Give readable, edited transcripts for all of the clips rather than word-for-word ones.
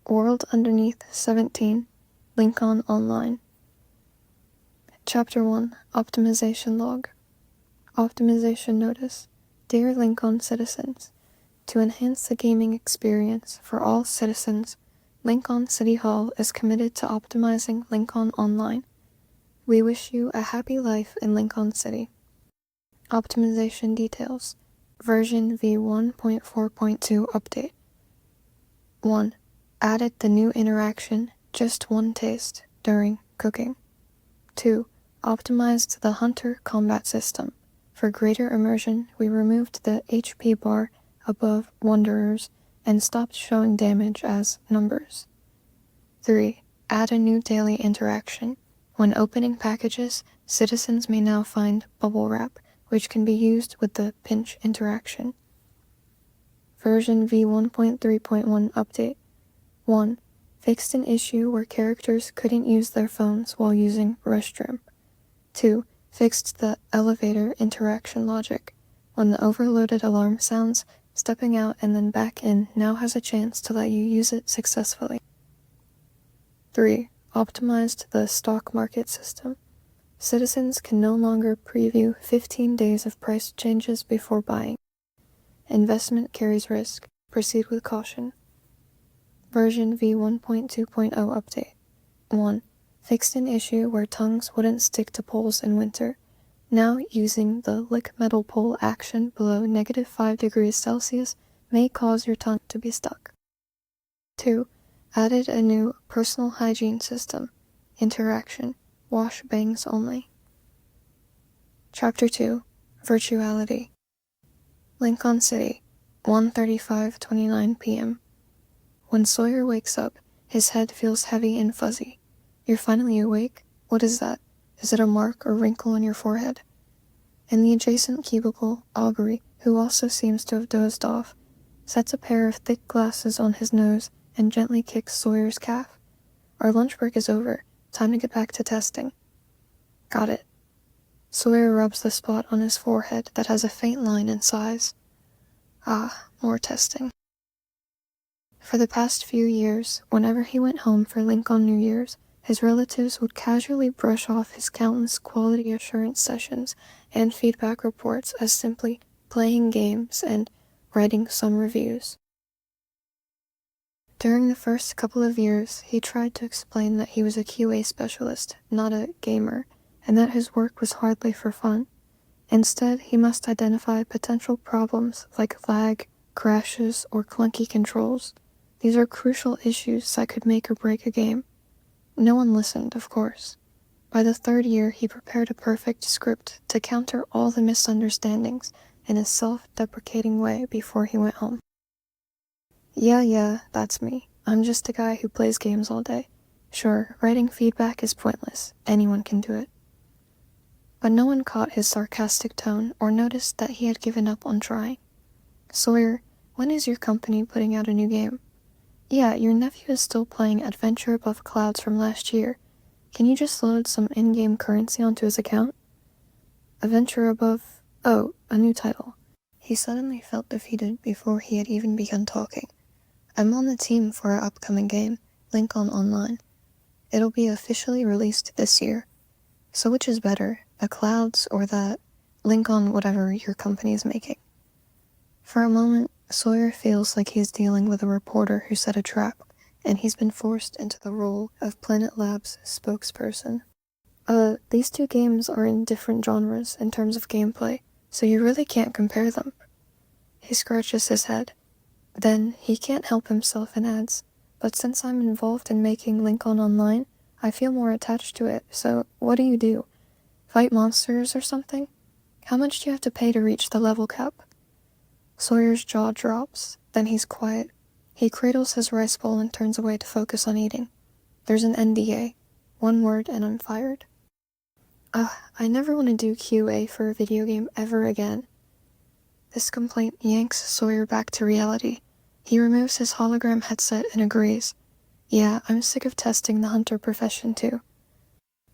World Underneath 17, Linkon Online. Chapter 1, Optimization Log. Optimization Notice. Dear Linkon citizens, to enhance the gaming experience for all citizens, Linkon City Hall is committed to optimizing Linkon Online. We wish you a happy life in Linkon City. Optimization Details. Version v1.4.2 Update. 1. Added the new interaction, just one taste, during cooking. 2. Optimized the Hunter combat system. For greater immersion, we removed the HP bar above Wanderers and stopped showing damage as numbers. 3. Add a new daily interaction. When opening packages, citizens may now find bubble wrap, which can be used with the pinch interaction. Version v1.3.1 Update. 1. Fixed an issue where characters couldn't use their phones while using restroom. 2. Fixed the elevator interaction logic. When the overloaded alarm sounds, stepping out and then back in now has a chance to let you use it successfully. 3. Optimized the stock market system. Citizens can no longer preview 15 days of price changes before buying. Investment carries risk. Proceed with caution. Version v1.2.0 Update. 1. Fixed an issue where tongues wouldn't stick to poles in winter. Now using the lick metal pole action below -5 degrees Celsius may cause your tongue to be stuck. 2. Added a new personal hygiene system. Interaction. Wash bangs only. Chapter 2, Virtuality. Linkon City, 1:35:29 p.m. When Sawyer wakes up, his head feels heavy and fuzzy. You're finally awake? What is that? Is it a mark or wrinkle on your forehead? In the adjacent cubicle, Aubrey, who also seems to have dozed off, sets a pair of thick glasses on his nose and gently kicks Sawyer's calf. Our lunch break is over. Time to get back to testing. Got it. Sawyer rubs the spot on his forehead that has a faint line in size. Ah, more testing. For the past few years, whenever he went home for Linkon New Year's, his relatives would casually brush off his countless quality assurance sessions and feedback reports as simply playing games and writing some reviews. During the first couple of years, he tried to explain that he was a QA specialist, not a gamer, and that his work was hardly for fun. Instead, he must identify potential problems like lag, crashes, or clunky controls. These are crucial issues that could make or break a game. No one listened, of course. By the third year, he prepared a perfect script to counter all the misunderstandings in a self-deprecating way before he went home. Yeah, that's me. I'm just a guy who plays games all day. Sure, writing feedback is pointless. Anyone can do it. But no one caught his sarcastic tone or noticed that he had given up on trying. Sawyer, when is your company putting out a new game? Yeah, your nephew is still playing Adventure Above Clouds from last year. Can you just load some in-game currency onto his account? Adventure Above... Oh, a new title. He suddenly felt defeated before he had even begun talking. I'm on the team for our upcoming game, Linkon Online. It'll be officially released this year. So which is better, the clouds or that Linkon whatever your company is making? For a moment, Sawyer feels like he's dealing with a reporter who set a trap, and he's been forced into the role of Planet Labs' spokesperson. These two games are in different genres in terms of gameplay, so you really can't compare them. He scratches his head. Then, he can't help himself and adds, but since I'm involved in making Linkon Online, I feel more attached to it, so what do you do? Fight monsters or something? How much do you have to pay to reach the level cap? Sawyer's jaw drops, then he's quiet. He cradles his rice bowl and turns away to focus on eating. There's an NDA. One word and I'm fired. I never want to do QA for a video game ever again. This complaint yanks Sawyer back to reality. He removes his hologram headset and agrees. Yeah, I'm sick of testing the hunter profession too.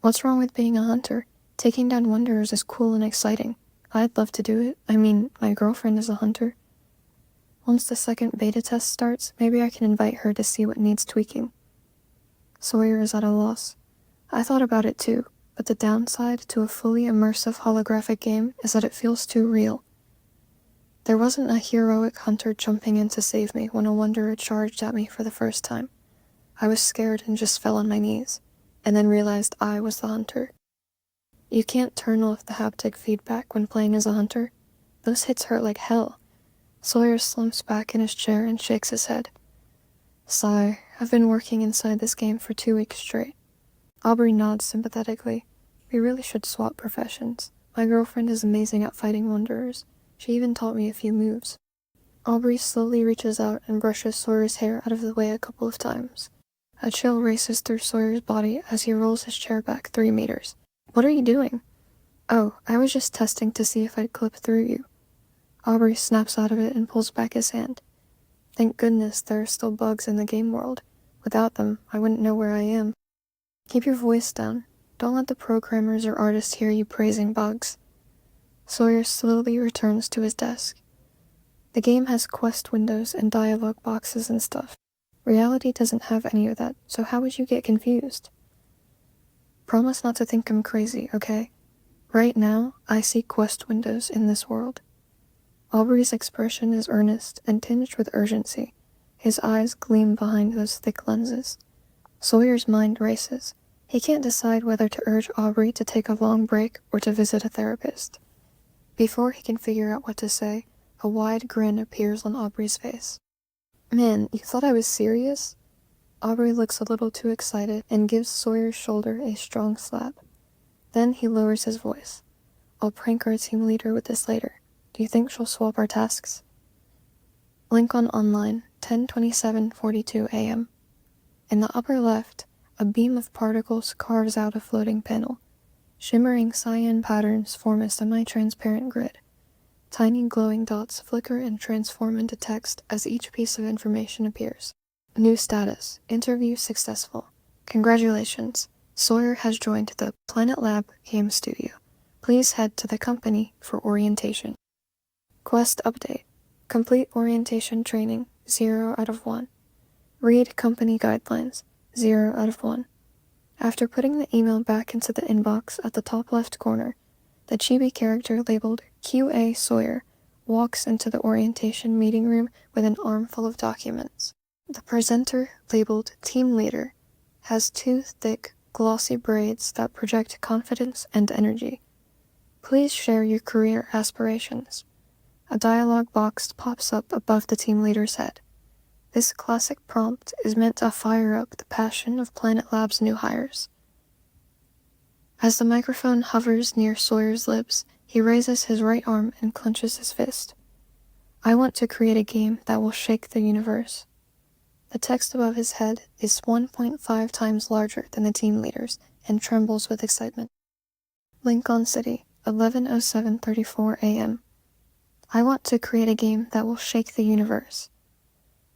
What's wrong with being a hunter? Taking down wanderers is cool and exciting. I'd love to do it. I mean, my girlfriend is a hunter. Once the second beta test starts, maybe I can invite her to see what needs tweaking. Sawyer is at a loss. I thought about it too, but the downside to a fully immersive holographic game is that it feels too real. There wasn't a heroic hunter jumping in to save me when a wanderer charged at me for the first time. I was scared and just fell on my knees, and then realized I was the hunter. You can't turn off the haptic feedback when playing as a hunter. Those hits hurt like hell. Sawyer slumps back in his chair and shakes his head. Sigh, I've been working inside this game for 2 weeks straight. Aubrey nods sympathetically. We really should swap professions. My girlfriend is amazing at fighting wanderers. She even taught me a few moves. Aubrey slowly reaches out and brushes Sawyer's hair out of the way a couple of times. A chill races through Sawyer's body as he rolls his chair back 3 meters. What are you doing? Oh, I was just testing to see if I'd clip through you. Aubrey snaps out of it and pulls back his hand. Thank goodness there are still bugs in the game world. Without them, I wouldn't know where I am. Keep your voice down. Don't let the programmers or artists hear you praising bugs. Sawyer slowly returns to his desk. The game has quest windows and dialogue boxes and stuff. Reality doesn't have any of that, so how would you get confused? Promise not to think I'm crazy, okay? Right now, I see quest windows in this world. Aubrey's expression is earnest and tinged with urgency. His eyes gleam behind those thick lenses. Sawyer's mind races. He can't decide whether to urge Aubrey to take a long break or to visit a therapist. Before he can figure out what to say, a wide grin appears on Aubrey's face. Man, you thought I was serious? Aubrey looks a little too excited and gives Sawyer's shoulder a strong slap. Then he lowers his voice. I'll prank our team leader with this later. Do you think she'll swap our tasks? Linkon Online, 10:27:42 a.m. In the upper left, a beam of particles carves out a floating panel. Shimmering cyan patterns form a semi-transparent grid. Tiny glowing dots flicker and transform into text as each piece of information appears. New status. Interview successful. Congratulations. Sawyer has joined the Planet Lab Game Studio. Please head to the company for orientation. Quest update. Complete orientation training, 0 out of 1. Read company guidelines, 0 out of 1. After putting the email back into the inbox at the top left corner, the chibi character labeled QA Sawyer walks into the orientation meeting room with an armful of documents. The presenter, labeled Team Leader, has 2 thick, glossy braids that project confidence and energy. Please share your career aspirations. A dialogue box pops up above the team leader's head. This classic prompt is meant to fire up the passion of Planet Lab's new hires. As the microphone hovers near Sawyer's lips, he raises his right arm and clenches his fist. I want to create a game that will shake the universe. The text above his head is 1.5 times larger than the team leader's and trembles with excitement. Linkon City, 11:07:34 a.m. I want to create a game that will shake the universe.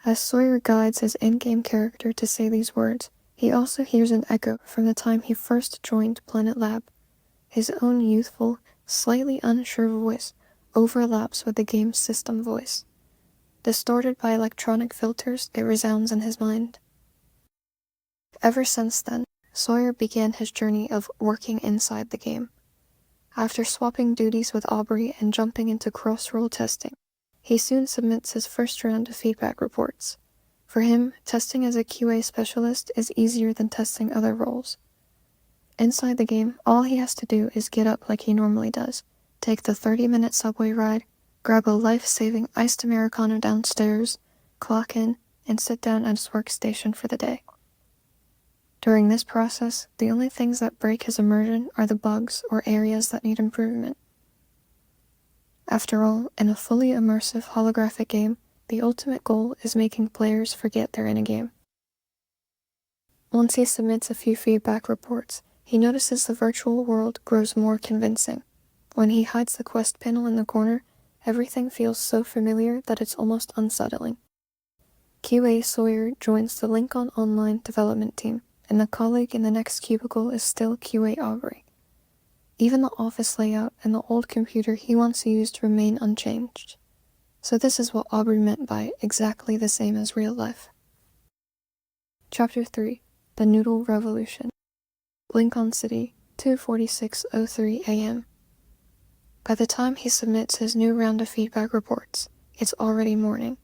As Sawyer guides his in-game character to say these words, he also hears an echo from the time he first joined Planet Lab. His own youthful, slightly unsure voice overlaps with the game's system voice. Distorted by electronic filters, it resounds in his mind. Ever since then, Sawyer began his journey of working inside the game. After swapping duties with Aubrey and jumping into cross-role testing, he soon submits his first round of feedback reports. For him, testing as a QA specialist is easier than testing other roles. Inside the game, all he has to do is get up like he normally does, take the 30-minute subway ride, grab a life-saving iced Americano downstairs, clock in, and sit down at his workstation for the day. During this process, the only things that break his immersion are the bugs or areas that need improvement. After all, in a fully immersive holographic game, the ultimate goal is making players forget they're in a game. Once he submits a few feedback reports, he notices the virtual world grows more convincing. When he hides the quest panel in the corner, everything feels so familiar that it's almost unsettling. QA Sawyer joins the Linkon Online development team, and the colleague in the next cubicle is still QA Aubrey. Even the office layout and the old computer he once used remain unchanged. So this is what Aubrey meant by exactly the same as real life. Chapter 3. The Noodle Revolution. Linkon City, 2:46:03 a.m. By the time he submits his new round of feedback reports, it's already morning.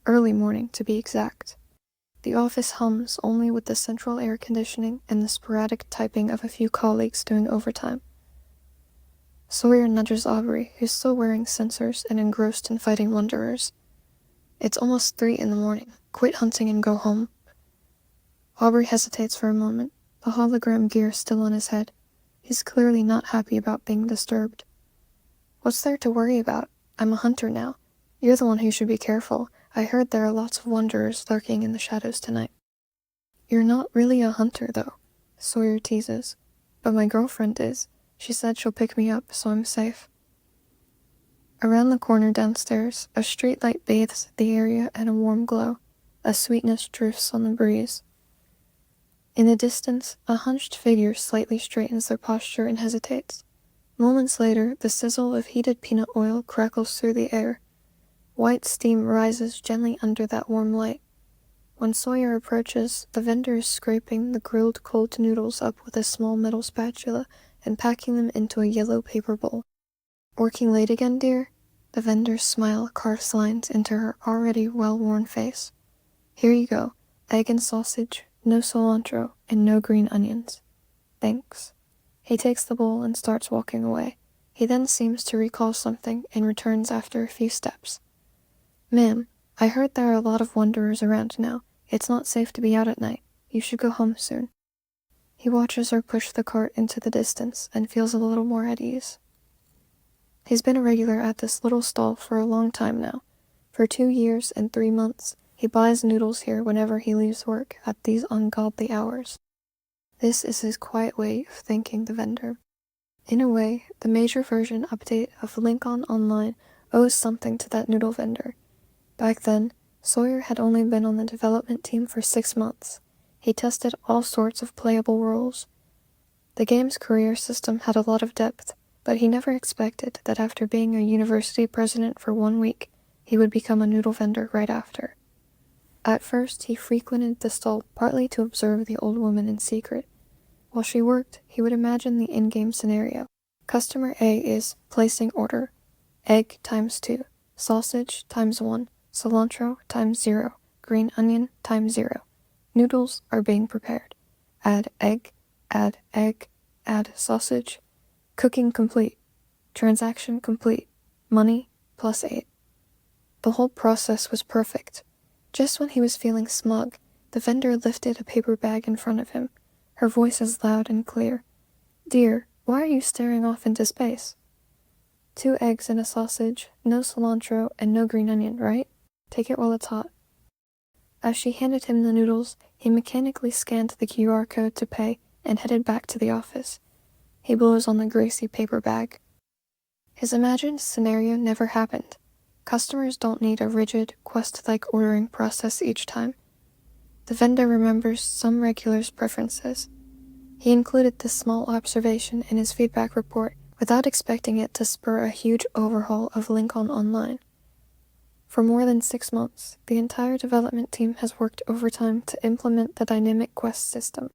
Early morning, to be exact. The office hums only with the central air conditioning and the sporadic typing of a few colleagues doing overtime. Sawyer nudges Aubrey, who's still wearing sensors and engrossed in fighting wanderers. It's almost 3 in the morning. Quit hunting and go home. Aubrey hesitates for a moment, the hologram gear still on his head. He's clearly not happy about being disturbed. What's there to worry about? I'm a hunter now. You're the one who should be careful. I heard there are lots of wanderers lurking in the shadows tonight. You're not really a hunter, though, Sawyer teases. But my girlfriend is. She said she'll pick me up, so I'm safe. Around the corner downstairs, a streetlight bathes the area in a warm glow. A sweetness drifts on the breeze. In the distance, a hunched figure slightly straightens their posture and hesitates. Moments later, the sizzle of heated peanut oil crackles through the air. White steam rises gently under that warm light. When Sawyer approaches, the vendor is scraping the grilled cold noodles up with a small metal spatula and packing them into a yellow paper bowl. Working late again, dear? The vendor's smile carves lines into her already well-worn face. Here you go. Egg and sausage, no cilantro, and no green onions. Thanks. He takes the bowl and starts walking away. He then seems to recall something and returns after a few steps. Ma'am, I heard there are a lot of wanderers around now. It's not safe to be out at night. You should go home soon. He watches her push the cart into the distance and feels a little more at ease. He's been a regular at this little stall for a long time now. For 2 years and 3 months, he buys noodles here whenever he leaves work at these ungodly hours. This is his quiet way of thanking the vendor. In a way, the major version update of Linkon Online owes something to that noodle vendor. Back then, Sawyer had only been on the development team for 6 months. He tested all sorts of playable roles. The game's career system had a lot of depth, but he never expected that after being a university president for 1 week, he would become a noodle vendor right after. At first, he frequented the stall partly to observe the old woman in secret. While she worked, he would imagine the in-game scenario. Customer A is placing order. Egg times 2, sausage times 1, cilantro times 0, green onion times 0. Noodles are being prepared. Add egg, add sausage. Cooking complete. Transaction complete. Money +8. The whole process was perfect. Just when he was feeling smug, the vendor lifted a paper bag in front of him. Her voice is loud and clear. Dear, why are you staring off into space? 2 eggs and a sausage, no cilantro, and no green onion, right? Take it while it's hot. As she handed him the noodles, he mechanically scanned the QR code to pay and headed back to the office. He blows on the greasy paper bag. His imagined scenario never happened. Customers don't need a rigid, quest-like ordering process each time. The vendor remembers some regulars' preferences. He included this small observation in his feedback report without expecting it to spur a huge overhaul of Linkon Online. For more than 6 months, the entire development team has worked overtime to implement the dynamic quest system.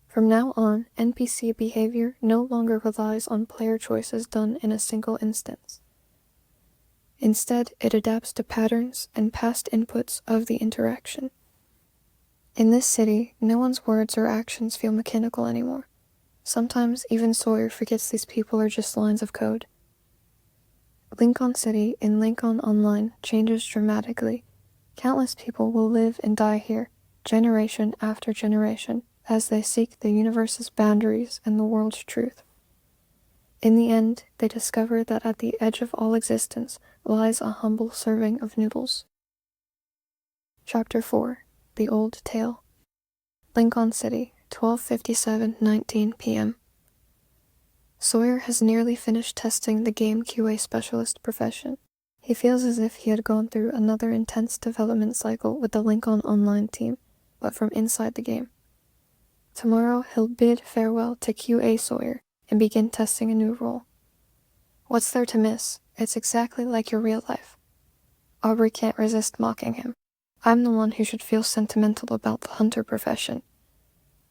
From now on, NPC behavior no longer relies on player choices done in a single instance. Instead, it adapts to patterns and past inputs of the interaction. In this city, no one's words or actions feel mechanical anymore. Sometimes even Sawyer forgets these people are just lines of code. Linkon City in Linkon Online changes dramatically. Countless people will live and die here, generation after generation, as they seek the universe's boundaries and the world's truth. In the end, they discover that at the edge of all existence lies a humble serving of noodles. Chapter 4. The Old Tale. Linkon City, 12:57:19 p.m. Sawyer has nearly finished testing the game QA specialist profession. He feels as if he had gone through another intense development cycle with the Linkon Online team, but from inside the game. Tomorrow he'll bid farewell to QA Sawyer and begin testing a new role. What's there to miss? It's exactly like your real life. Aubrey can't resist mocking him. I'm the one who should feel sentimental about the hunter profession.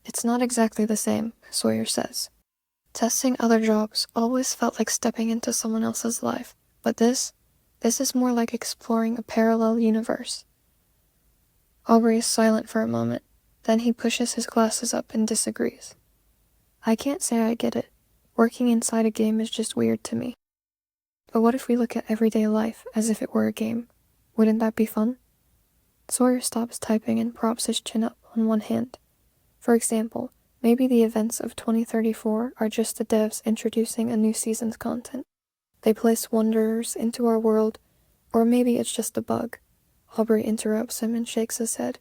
It's not exactly the same, Sawyer says. Testing other jobs always felt like stepping into someone else's life, but this is more like exploring a parallel universe. Aubrey is silent for a moment, then he pushes his glasses up and disagrees. I can't say I get it. Working inside a game is just weird to me. But what if we look at everyday life as if it were a game? Wouldn't that be fun? Sawyer stops typing and props his chin up on one hand. For example, maybe the events of 2034 are just the devs introducing a new season's content. They place wanderers into our world, or maybe it's just a bug. Aubrey interrupts him and shakes his head.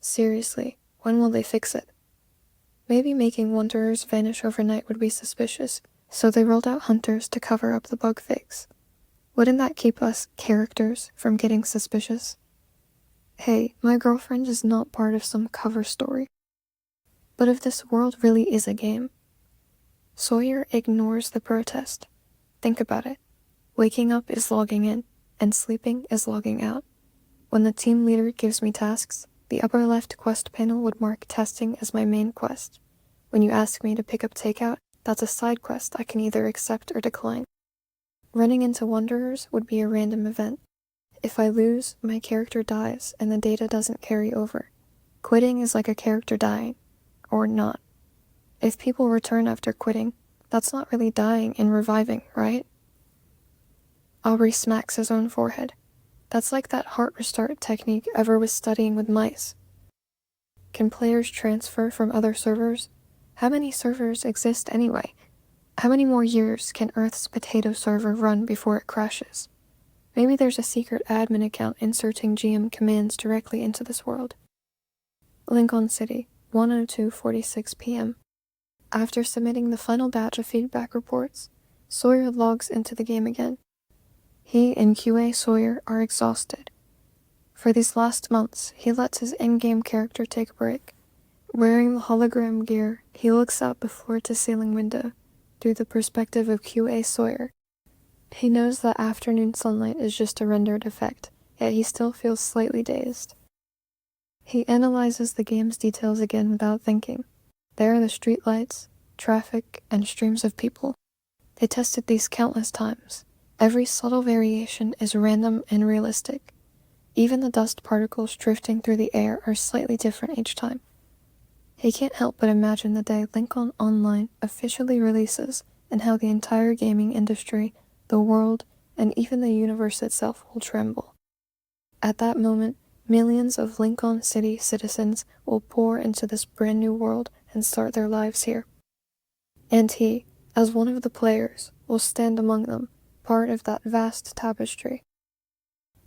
Seriously, when will they fix it? Maybe making wanderers vanish overnight would be suspicious, so they rolled out hunters to cover up the bug fix. Wouldn't that keep us, characters, from getting suspicious? Hey, my girlfriend is not part of some cover story. But if this world really is a game? Sawyer ignores the protest. Think about it. Waking up is logging in, and sleeping is logging out. When the team leader gives me tasks, the upper left quest panel would mark testing as my main quest. When you ask me to pick up takeout, that's a side quest I can either accept or decline. Running into wanderers would be a random event. If I lose, my character dies and the data doesn't carry over. Quitting is like a character dying. Or not. If people return after quitting, that's not really dying and reviving, right? Aubrey smacks his own forehead. That's like that heart restart technique Ever was studying with mice. Can players transfer from other servers? How many servers exist anyway? How many more years can Earth's potato server run before it crashes? Maybe there's a secret admin account inserting GM commands directly into this world. Linkon City, 1:02:46 p.m. After submitting the final batch of feedback reports, Sawyer logs into the game again. He and QA Sawyer are exhausted. For these last months, he lets his in-game character take a break. Wearing the hologram gear, he looks out the floor-to-ceiling window, through the perspective of QA Sawyer. He knows that afternoon sunlight is just a rendered effect, yet he still feels slightly dazed. He analyzes the game's details again without thinking. There are the streetlights, traffic, and streams of people. They tested these countless times. Every subtle variation is random and realistic. Even the dust particles drifting through the air are slightly different each time. He can't help but imagine the day Linkon Online officially releases and how the entire gaming industry, the world, and even the universe itself will tremble. At that moment, millions of Linkon City citizens will pour into this brand new world and start their lives here. And he, as one of the players, will stand among them, part of that vast tapestry.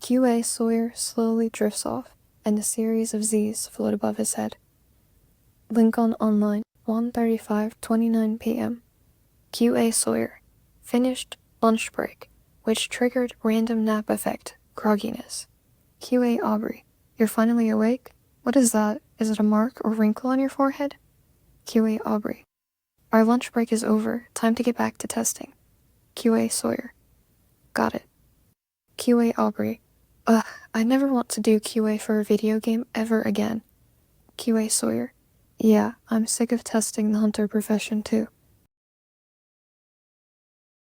QA Sawyer slowly drifts off, and a series of Z's float above his head. Linkon Online, 1:35:29 p.m. QA Sawyer. Finished lunch break, which triggered random nap effect, grogginess. QA Aubrey. You're finally awake? What is that? Is it a mark or wrinkle on your forehead? QA Aubrey. Our lunch break is over. Time to get back to testing. QA Sawyer. Got it. QA Aubrey. Ugh, I never want to do QA for a video game ever again. QA Sawyer. Yeah, I'm sick of testing the hunter profession too.